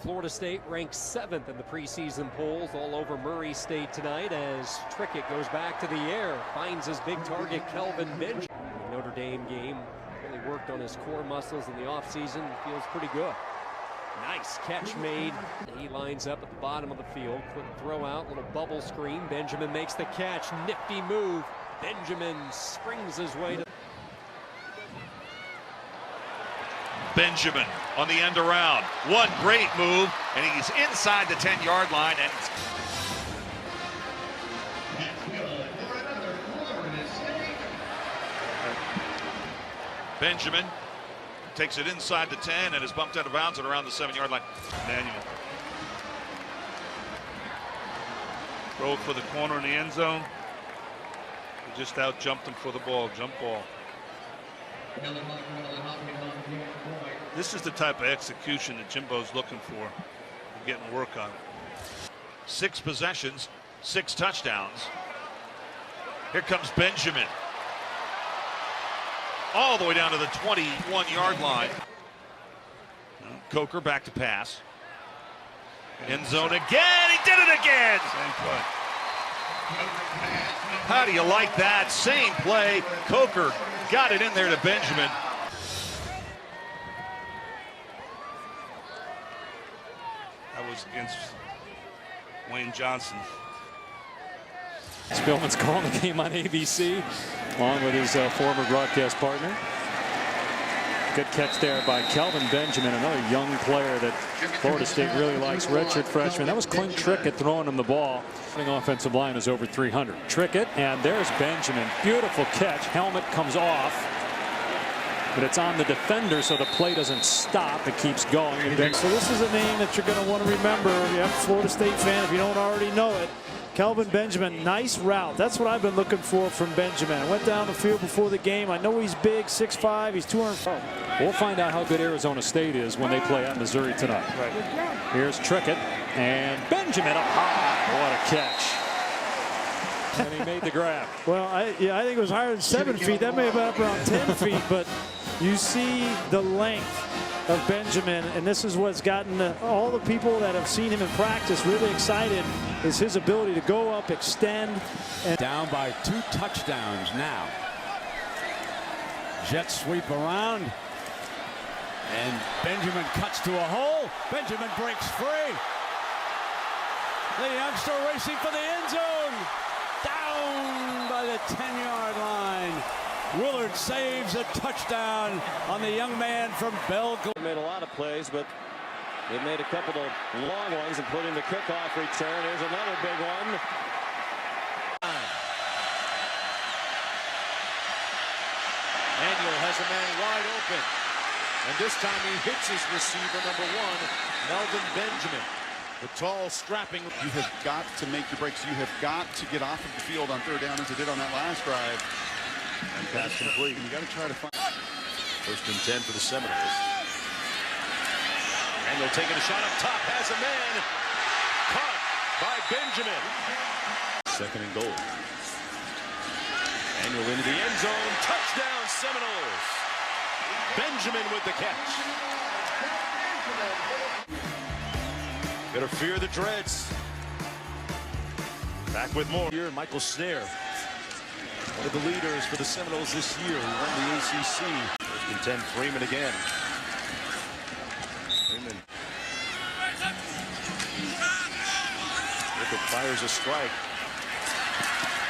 Florida State ranks 7th in the preseason polls all over Murray State tonight as Trickett goes back to the air, finds his big target Kelvin. The Notre Dame game really worked on his core muscles in the offseason. Feels pretty good. Nice catch made. He lines up at the bottom of the field. Quick throw out, little bubble screen. Benjamin makes the catch. Nifty move. Benjamin springs his way to... Benjamin on the end around. One great move, and he's inside the 10-yard line. And Benjamin takes it inside the 10 and is bumped out of bounds and around the 7-yard line. Manuel. Throw for the corner in the end zone. He just out jumped him for the ball. Jump ball. This is the type of execution that Jimbo's looking for. Getting work on it. 6 possessions, 6 touchdowns. Here comes Benjamin. All the way down to the 21-yard line. Coker back to pass. End zone again. He did it again. Same play. How do you like that? Same play. Coker got it in there to Benjamin. That was against Wayne Johnson. Spillman's calling the game on ABC along with his former broadcast partner. Good catch there by Kelvin Benjamin, another young player that Florida State really likes, redshirt freshman. That was Clint Trickett throwing him the ball. The offensive line is over 300. Trickett, and there's Benjamin. Beautiful catch. Helmet comes off, but it's on the defender, so the play doesn't stop. It keeps going. So this is a name that you're going to want to remember if you're a Florida State fan, if you don't already know it. Kelvin Benjamin, nice route. That's what I've been looking for from Benjamin. I went down the field before the game. I know he's big, 6'5", he's 200. We'll find out how good Arizona State is when they play at Missouri tonight. Right. Here's Trickett, and Benjamin up high. What a catch. And he made the grab. Well, I think it was higher than 7 feet. That may have been up around 10 feet, but you see the length of Benjamin, and this is what's gotten all the people that have seen him in practice really excited, is his ability to go up, extend. And down by 2 touchdowns now. Jet sweep around, and Benjamin cuts to a hole. Benjamin breaks free. The youngster racing for the end zone. Down by the 10-yard line. Willard saves a touchdown on the young man from Belgium. Made a lot of plays, but they made a couple of long ones, including the kickoff return. Here's another big one. Manuel has a man wide open, and this time he hits his receiver, number 1, Melvin Benjamin. The tall, strapping. You have got to make your breaks. You have got to get off of the field on 3rd down as they did on that last drive. And pass complete. You got to try to find. 1st and 10 for the Seminoles. Manuel taking a shot up top, has a man. Caught by Benjamin. 2nd and goal. Manuel into the end zone. Touchdown, Seminoles. Benjamin with the catch. Better fear the Dreads. Back with more. Here, Michael Snare, one of the leaders for the Seminoles this year, who won the ACC. 1st and 10, Freeman again. Freeman. Rickett fires a strike.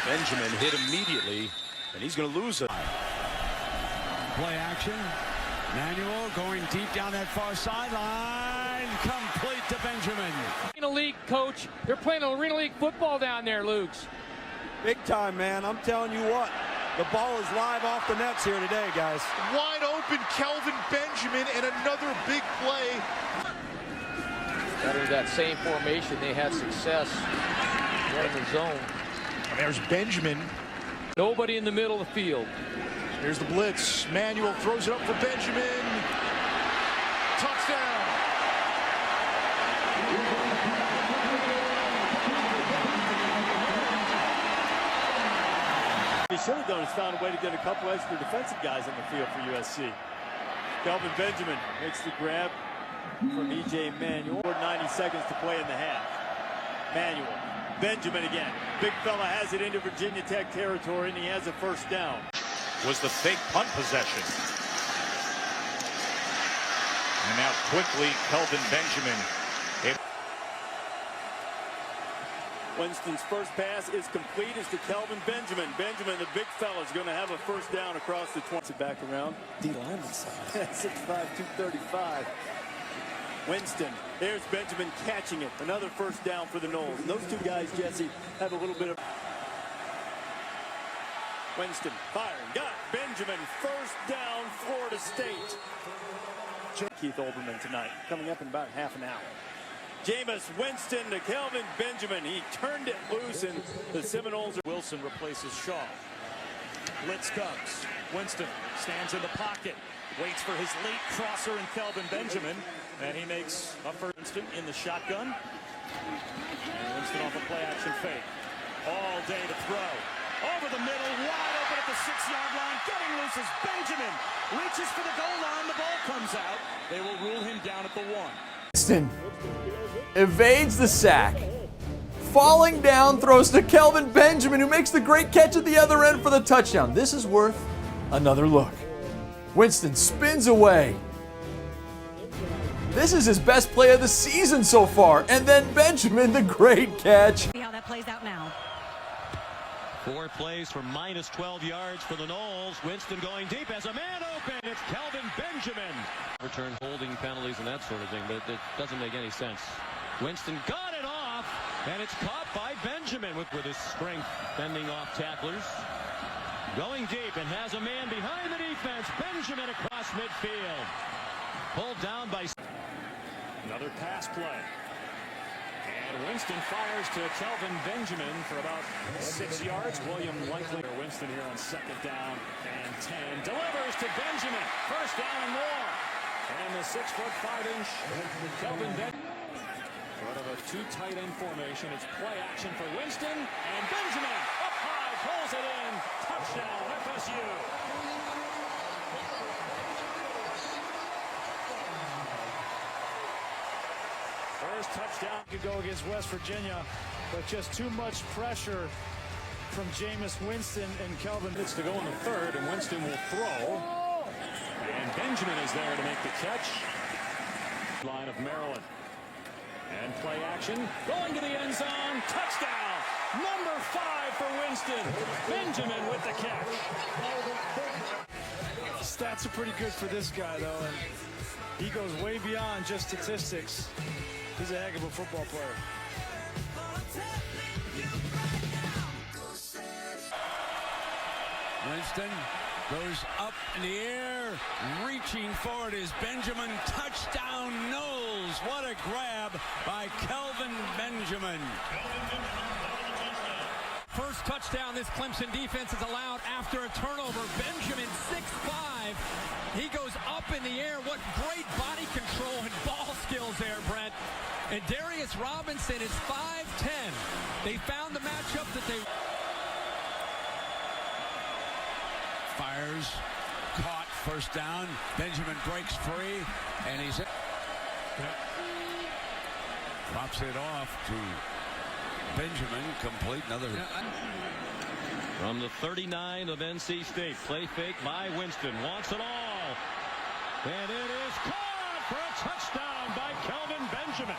Benjamin hit immediately, and he's going to lose it. Play action. Manuel going deep down that far sideline. Complete to Benjamin. Arena League, coach. They're playing Arena League football down there, Luke's. Big time, man. I'm telling you what. The ball is live off the nets here today, guys. Wide open, Kelvin Benjamin, and another big play. Out of that same formation, they had success running the zone. And there's Benjamin. Nobody in the middle of the field. Here's the blitz. Manuel throws it up for Benjamin. Touchdown. He should have done is found a way to get a couple extra defensive guys on the field for USC. Kelvin Benjamin makes the grab, from E.J. Manuel. 90 seconds to play in the half. Manuel. Benjamin again. Big fella has it into Virginia Tech territory, and he has a first down. Was the fake punt possession. And now quickly, Kelvin Benjamin. Winston's first pass is complete. It's to Kelvin Benjamin. Benjamin, the big fella, is going to have a first down across the 20. Back around. D-lineman side. 6'5", 235. Winston. There's Benjamin catching it. Another first down for the Noles. And those two guys, Jesse, have a little bit of... Winston firing. Got Benjamin. First down, Florida State. Keith Olbermann tonight. Coming up in about half an hour. Jameis Winston to Kelvin Benjamin. He turned it loose, and the Seminoles. Wilson replaces Shaw. Blitz comes. Winston stands in the pocket, waits for his late crosser in Kelvin Benjamin, and he makes a first. Winston in the shotgun. And Winston off a play-action fake. All day to throw. Over the middle, wide open at the 6-yard line. Getting loose is Benjamin. Reaches for the goal line. The ball comes out. They will rule him down at the 1. Winston evades the sack. Falling down, throws to Kelvin Benjamin, who makes the great catch at the other end for the touchdown. This is worth another look. Winston spins away. This is his best play of the season so far. And then Benjamin, the great catch. See how that plays out now. 4 plays for minus 12 yards for the Noles. Winston going deep as a man open. It's Kelvin Benjamin. Return holding penalties and that sort of thing, but it doesn't make any sense. Winston got it off, and it's caught by Benjamin with his strength, fending off tacklers. Going deep and has a man behind the defense. Benjamin across midfield. Pulled down by... Another pass play. And Winston fires to Kelvin Benjamin for about 6 yards. William likely. Winston here on second down and 10. Delivers to Benjamin. First down and more. And the 6'5" Kelvin Benjamin. Out of a 2 tight end formation. It's play action for Winston. And Benjamin up high, pulls it in. Touchdown, FSU. First touchdown could go against West Virginia, but just too much pressure from Jameis Winston and Kelvin. It's to go in the third, and Winston will throw. And Benjamin is there to make the catch. Line of Maryland. And play action. Going to the end zone. Touchdown. Number 5 for Winston. Benjamin with the catch. Stats are pretty good for this guy, though, and he goes way beyond just statistics. He's a heck of a football player. Winston goes up in the air, reaching forward is Benjamin. Touchdown, Noles. What a grab by Kelvin Benjamin. First touchdown this Clemson defense is allowed after a turnover. Benjamin, 6'5". He goes up in the air. What great body control and ball skills there, Brent. And Darius Robinson is 5'10". They found the matchup that they... Fires, caught, first down. Benjamin breaks free, and he's... Drops it off to Benjamin, complete. Another... From the 39 of NC State, play fake by Winston. Wants it all. And it is caught for a touchdown by Kelvin Benjamin.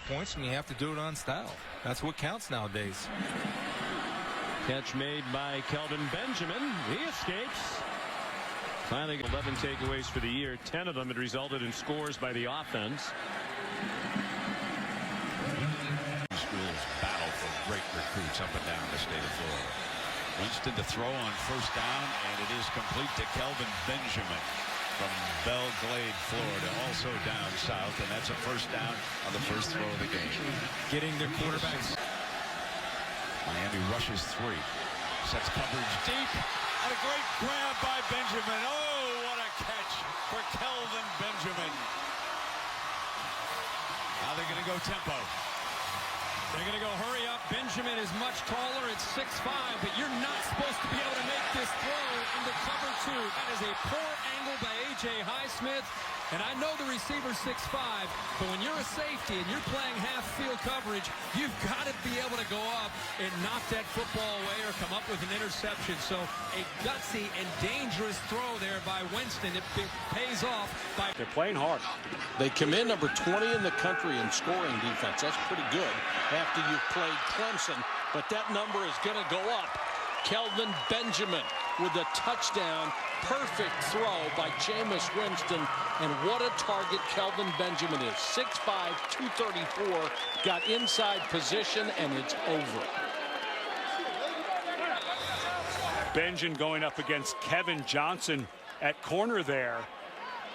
Points, and you have to do it on style. That's what counts nowadays. Catch made by Kelvin Benjamin. He escapes. Finally, 11 takeaways for the year. 10 of them had resulted in scores by the offense. Schools battle for great recruits up and down the state of Florida. Winston to throw on first down, and it is complete to Kelvin Benjamin from Belle Glade, Florida, also down south, and that's a first down on the first throw of the game. Getting their quarterbacks. Miami rushes 3. Sets coverage deep, and a great grab by Benjamin. Oh, what a catch for Kelvin Benjamin. Now they're going to go tempo. They're going to go hurry up. Benjamin is much taller at 6'5", but you're not supposed to be able to make this throw into cover 2. That is a poor angle by A.J. Highsmith. And I know the receiver's 6'5", but when you're a safety and you're playing half-field coverage, you've got to be able to go up and knock that football away or come up with an interception. So a gutsy and dangerous throw there by Winston. It pays off. They're playing hard. They come in number 20 in the country in scoring defense. That's pretty good after you've played Clemson, but that number is going to go up. Kelvin Benjamin with a touchdown. Perfect throw by Jameis Winston, and what a target Kelvin Benjamin is. 6'5", 234, got inside position, and it's over. Benjamin going up against Kevin Johnson at corner there,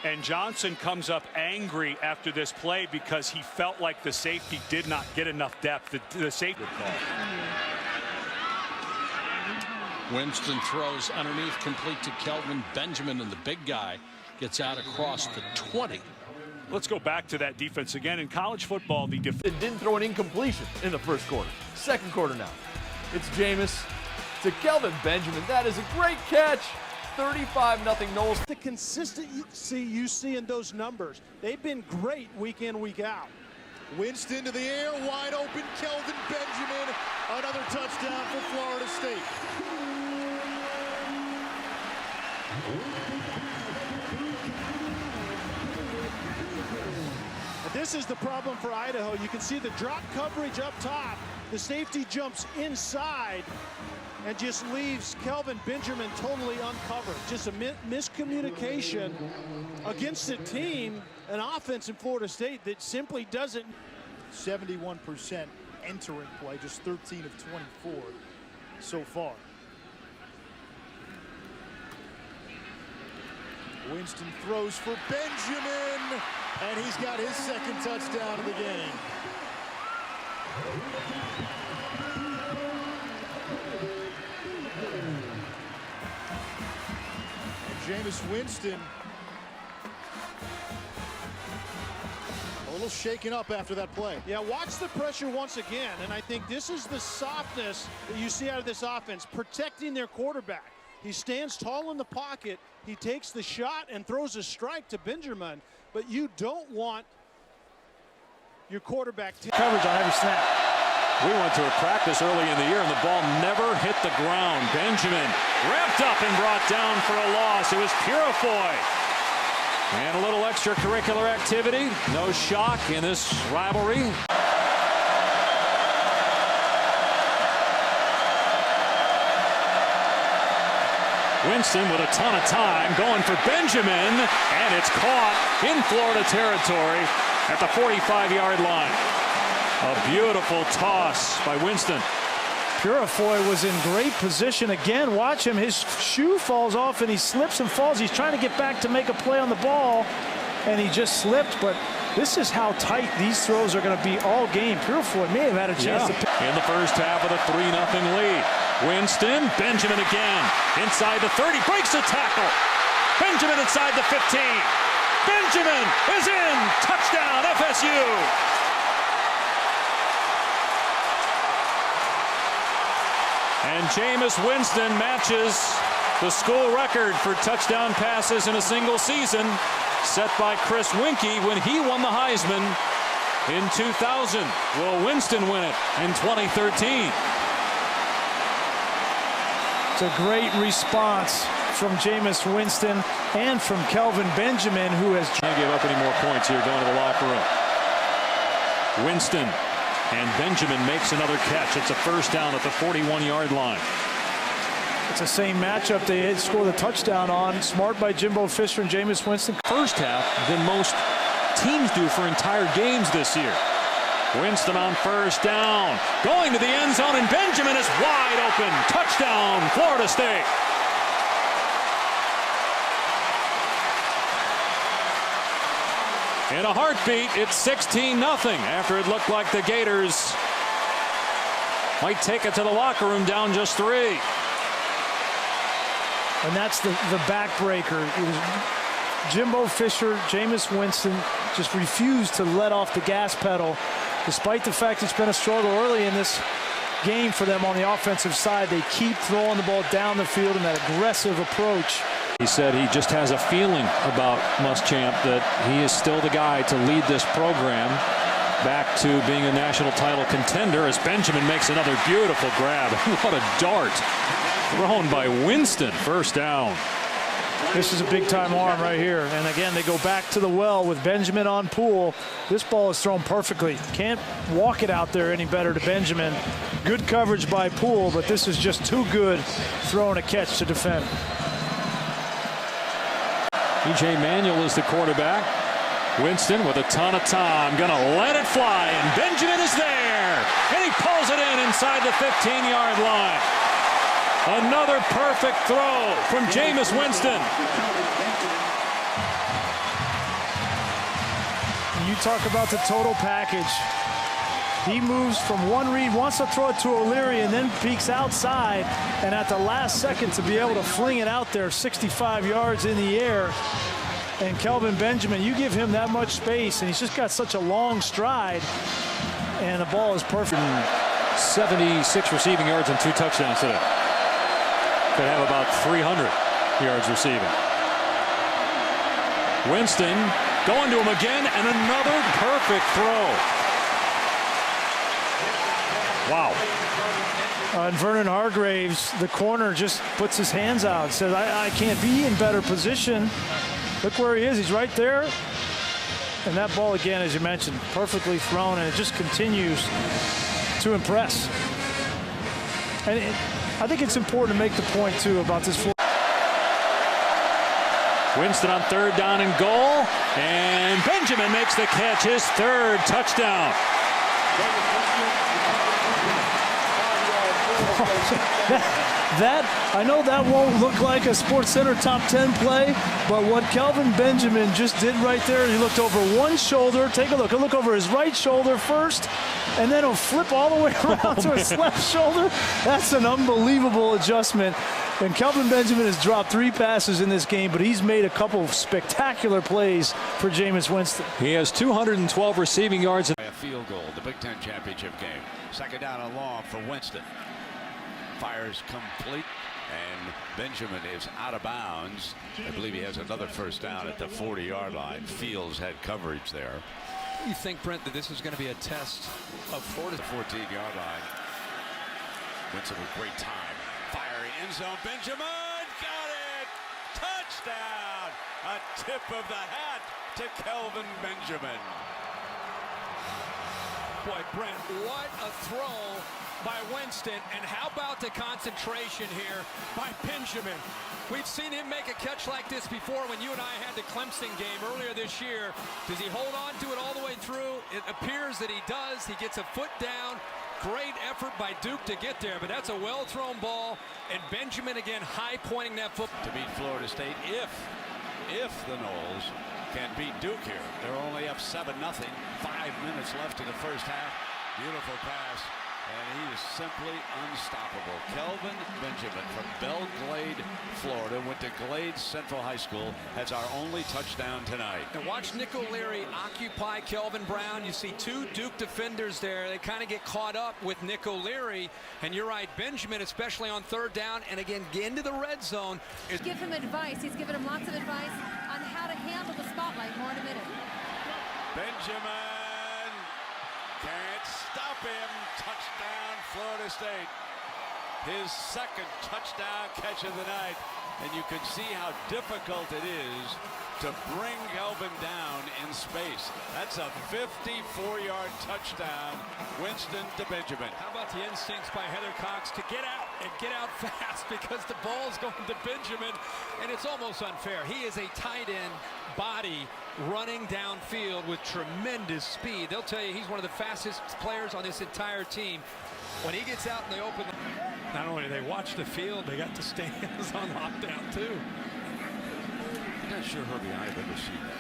and Johnson comes up angry after this play because he felt like the safety did not get enough depth. The safety call. Winston throws underneath, complete to Kelvin Benjamin, and the big guy gets out across the 20. Let's go back to that defense again. In college football, the defense didn't throw an incompletion in the first quarter. Second quarter now. It's Jameis to Kelvin Benjamin. That is a great catch. 35-0 Knowles. The consistency you see in those numbers, they've been great week in, week out. Winston to the air, wide open, Kelvin Benjamin. Another touchdown for Florida State. This is the problem for Idaho. You can see the drop coverage up top. The safety jumps inside and just leaves Kelvin Benjamin totally uncovered. Just a miscommunication against a team, an offense in Florida State that simply doesn't. 71% entering play, just 13 of 24 so far. Winston throws for Benjamin, and he's got his second touchdown of the game. And Jameis Winston a little shaken up after that play. Yeah, watch the pressure once again, and I think this is the softness that you see out of this offense, protecting their quarterback. He stands tall in the pocket, he takes the shot and throws a strike to Benjamin, but you don't want your quarterback to coverage on every snap. We went to a practice early in the year and the ball never hit the ground. Benjamin wrapped up and brought down for a loss. It was Purifoy. And a little extracurricular activity. No shock in this rivalry. Winston with a ton of time going for Benjamin, and it's caught in Florida territory at the 45-yard line. A beautiful toss by Winston. Purifoy was in great position again. Watch him. His shoe falls off and he slips and falls. He's trying to get back to make a play on the ball, and he just slipped. But this is how tight these throws are going to be all game. Purifoy may have had a chance to pick. In the first half of the 3-0 lead. Winston, Benjamin again. Inside the 30, breaks the tackle. Benjamin inside the 15. Benjamin is in. Touchdown, FSU. And Jameis Winston matches the school record for touchdown passes in a single season, set by Chris Winkie when he won the Heisman in 2000. Will Winston win it in 2013? It's a great response from Jameis Winston and from Kelvin Benjamin, who has trying to give up any more points here going to the locker room. Winston and Benjamin makes another catch. It's a first down at the 41-yard line. It's the same matchup they had scored a touchdown on. Smart by Jimbo Fisher and Jameis Winston. First half than most teams do for entire games this year. Winston on first down, going to the end zone, and Benjamin is wide open. Touchdown, Florida State. In a heartbeat, it's 16-0 after it looked like the Gators might take it to the locker room down just 3. And that's the backbreaker. It was Jimbo Fisher, Jameis Winston just refused to let off the gas pedal despite the fact it's been a struggle early in this game for them on the offensive side, they keep throwing the ball down the field in that aggressive approach. He said he just has a feeling about Muschamp that he is still the guy to lead this program back to being a national title contender as Benjamin makes another beautiful grab. What a dart thrown by Winston. First down. This is a big-time arm right here. And again, they go back to the well with Benjamin on Poole. This ball is thrown perfectly. Can't walk it out there any better to Benjamin. Good coverage by Poole, but this is just too good throwing a catch to defend. E.J. Manuel is the quarterback. Winston with a ton of time, gonna let it fly, and Benjamin is there, and he pulls it in inside the 15-yard line. Another perfect throw from Jameis Winston. You talk about the total package. He moves from one read, wants to throw it to O'Leary, and then peeks outside, and at the last second to be able to fling it out there 65 yards in the air. And Kelvin Benjamin, you give him that much space, and he's just got such a long stride, and the ball is perfect. 76 receiving yards and 2 touchdowns today. Could have about 300 yards receiving. Winston going to him again, and another perfect throw. Wow. And Vernon Hargraves, the corner, just puts his hands out, says, I can't be in better position. Look where he is. He's right there. And that ball, again, as you mentioned, perfectly thrown, and it just continues to impress. And I think it's important to make the point, too, about this. Winston on 3rd down and goal, and Benjamin makes the catch, his 3rd touchdown. I know that won't look like a SportsCenter top 10 play, but what Kelvin Benjamin just did right there, he looked over one shoulder. Take a look. He'll look over his right shoulder first, and then he'll flip all the way around to his left shoulder. That's an unbelievable adjustment. And Kelvin Benjamin has dropped 3 passes in this game, but he's made a couple of spectacular plays for Jameis Winston. He has 212 receiving yards. A field goal, the Big Ten championship game. 2nd down and long for Winston. Fires complete, and Benjamin is out of bounds. I believe he has another 1st down at the 40-yard line. Fields had coverage there. You think, Brent, that this is going to be a test of Florida? 14-yard line. Winston with great time. Fiery end zone. Benjamin got it. Touchdown. A tip of the hat to Kelvin Benjamin. Boy, Brent, what a throw by Winston, and how about the concentration here by Benjamin? We've seen him make a catch like this before when you and I had the Clemson game earlier this year. Does he hold on to it all the way through? It appears that he does. He gets a foot down. Great effort by Duke to get there, but that's a well-thrown ball, and Benjamin again high-pointing that foot. To beat Florida State if the Noles can beat Duke here. They're only up 7-0. 5 minutes left in the 1st half. Beautiful pass. And he is simply unstoppable. Kelvin Benjamin from Belle Glade, Florida, went to Glade Central High School, has our only touchdown tonight. And watch Nick O'Leary occupy Kelvin Brown. You see 2 Duke defenders there. They kind of get caught up with Nick O'Leary. And you're right, Benjamin, especially on 3rd down, and again, get into the red zone. Give him advice. He's given him lots of advice on how to handle the spotlight. More in a minute. Benjamin can't stop him. Touchdown, Florida State. His 2nd touchdown catch of the night. And you can see how difficult it is to bring Kelvin down in space. That's a 54-yard touchdown. Winston to Benjamin. How about the instincts by Heather Cox to get out and get out fast, because the ball's going to Benjamin, and it's almost unfair. He is a tight end body running downfield with tremendous speed. They'll tell you he's one of the fastest players on this entire team. When he gets out in the open, not only do they watch the field, they got the stands on lockdown too. I'm not sure, Herbie, I've ever seen that.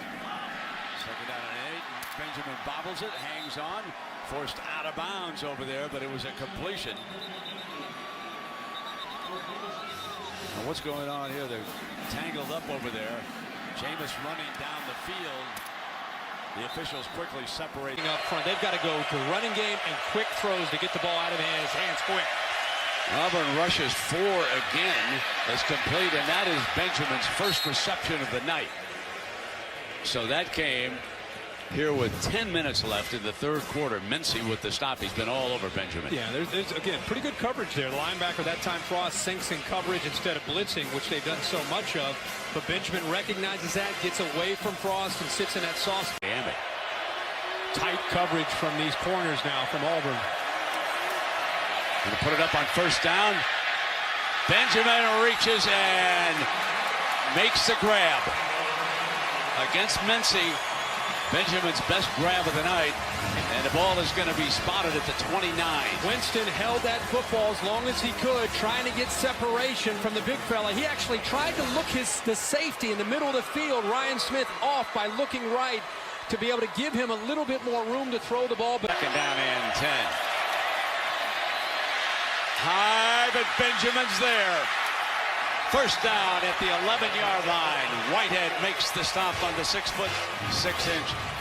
2nd down and 8. Benjamin bobbles it, hangs on, forced out of bounds over there, but it was a completion. Now what's going on here? They're tangled up over there. Jameis running down the field. The officials quickly separating up front. They've got to go to running game and quick throws to get the ball out of hands quick. Auburn rushes 4 again. Is complete, and that is Benjamin's first reception of the night. So that came here with 10 minutes left in the third quarter. Mincy with the stop. He's been all over Benjamin. Yeah, there's again pretty good coverage there. The linebacker that time, Frost, sinks in coverage instead of blitzing, which they've done so much of. But Benjamin recognizes that, gets away from Frost, and sits in that soft. Tight coverage from these corners now from Auburn. Gonna put it up on first down. Benjamin reaches and makes the grab against Mincy. Benjamin's best grab of the night, and the ball is going to be spotted at the 29. Winston held that football as long as he could, trying to get separation from the big fella. He actually tried to look the safety in the middle of the field, Ryan Smith, off by looking right to be able to give him a little bit more room to throw the ball. Second down and 10. High, but Benjamin's there. First down at the 11-yard line. Whitehead makes the stop on the 6'6"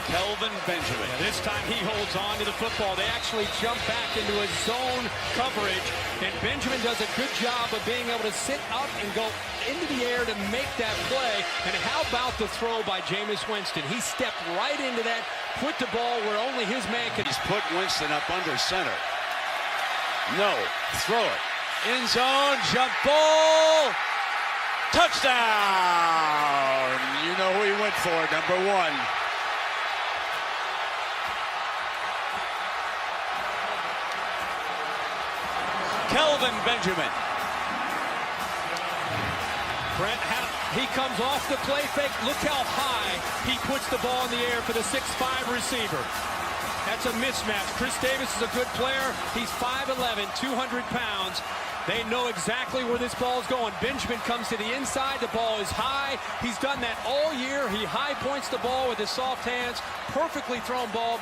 Kelvin Benjamin. Yeah, this time he holds on to the football. They actually jump back into a zone coverage, and Benjamin does a good job of being able to sit up and go into the air to make that play. And how about the throw by Jameis Winston? He stepped right into that, put the ball where only his man could. He's put Winston up under center. No, throw it. End zone, jump ball. Touchdown! You know who he went for, number 1. Kelvin Benjamin. Brent, he comes off the play fake. Look how high he puts the ball in the air for the 6'5" receiver. That's a mismatch. Chris Davis is a good player. He's 5'11", 200 pounds. They know exactly where this ball is going. Benjamin comes to the inside. The ball is high. He's done that all year. He high points the ball with his soft hands. Perfectly thrown ball by